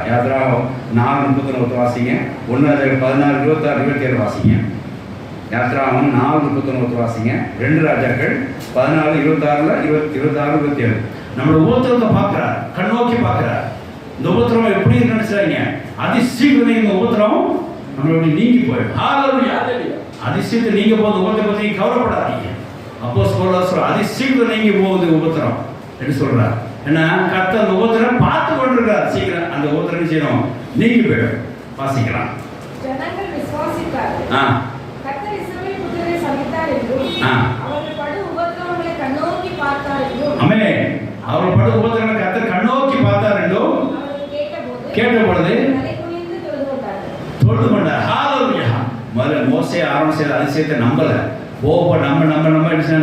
யாத்திராகம் 4:31 வாசிங்க. 1 16 26 27 வாசிங்க. யாத்திராகம் 4:31 வாசிங்க. 2 ராஜாக்கள் 14 26 26 27. நம்மளோட உபத்திரத்தை பார்க்கிறார், கண்ணோக்கி பார்க்கிறார். இந்த உபத்திரம் எப்படி நினைச்சாங்க, அதிசீக்கிரம் இந்த உபத்திரம் நம்மளுடைய நீங்கி போயிடும். அதிசயத்தை நீங்க போகுது, உபத்திரத்தை பற்றி கவலைப்படாதீங்க. அப்போஸ்தலர் அதிசீக்கிரம் நீங்கி போகுது உபத்திரம் என்று சொல்றார். ஏன்னா கர்த்தர் அந்த உபத்திரம் பார்த்து கொண்டிருக்கார். சீக்கிரம் அந்த உபத்திரம் செய்யணும், நீங்கி போயிடும். வாசிக்கலாம். ஜனங்கள் விசுவாசித்தார்கள். கர்த்தர் இஸ்ரவேல் புத்திரரை சபித்தார் என்றும் அவர்கள் படு உபத்திரவங்களை கண்ணோக்கி பார்த்தார் என்றும். ஆமென். அவர்கள் படு உபத்திரவங்களை கர்த்தர் கண்ணோக்கி பார்த்தார் என்றும் கேட்டபொழுது தொழுது கொண்டார். ஹalleluya. முதல்ல மோசே ஆரோன் செய்த அதிசயத்தை நம்பல. நம்ம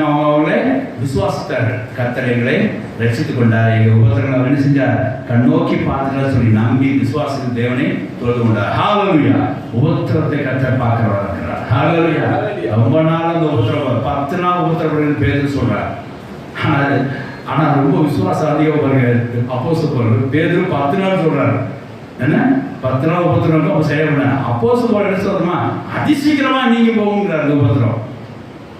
அவங்களே விசுவாசித்தார்கள். கர்த்தர் எங்களை ரட்சித்துக் கொண்டார், எங்கள் உபத்திரங்களை என்ன செஞ்சார், கண்ணோக்கி பார்த்துட்டார் சொல்லி நம்பி விசுவாசித்த தேவனை தொழுது கொண்டார். ஹalleluya. உபத்திரத்தை கர்த்தர் பார்க்கிறவராக இருக்கிறார். ஹalleluya. ரொம்ப நாள் அந்த உபத்திரம் 10 நாள் உபத்திரப்படுன்னு பேரு சொல்றார். ஆனால் ரொம்ப விசுவாசம் அதிகம் பாருங்க. அப்போஸ்தலர் பேதுரு 10 நாள் சொல்றாரு. என்ன 10 நாள் உபத்திரம் அப்போ செய்யப்பட அப்போஸ்தலர் என்ன சொல்றோமா, அதிசீக்கிரமா நீங்க போகுங்கிறார். அந்த உபத்திரம்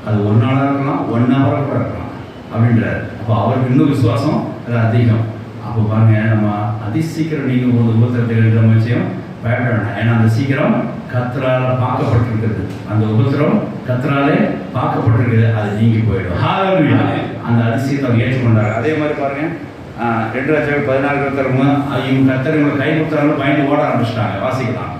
அது 1 நாளாக இருக்கலாம், 1 ஹவராக கூட இருக்கலாம் அப்படின்றார். அப்போ அவருக்கு இன்னும் விசுவாசம் அது அதிகம். அப்போ பாருங்க, நம்ம அதிசீக்கிரம் நீங்க போகுது உபத்திரத்துக்கு நம்ம விஷயம் பயப்படணும். ஏன்னா அந்த சீக்கிரம் கர்த்தரால் பார்க்கப்பட்டிருக்கிறது. அந்த உபத்திரம் கர்த்தராலே பார்க்கப்பட்டிருக்கிறது, அது நீங்கி போயிடும். ஹalleluya. அந்த அதிசயத்தை அவர் ஏற்றுக்கொண்டார். அதே மாதிரி பாருங்க, 2 ராஜாக்கள் 14 இவங்க கர்த்தர் இவங்க கை கொடுத்தாலும் பயந்து ஓட ஆரம்பிச்சிட்டாங்க. வாசிக்கலாம்.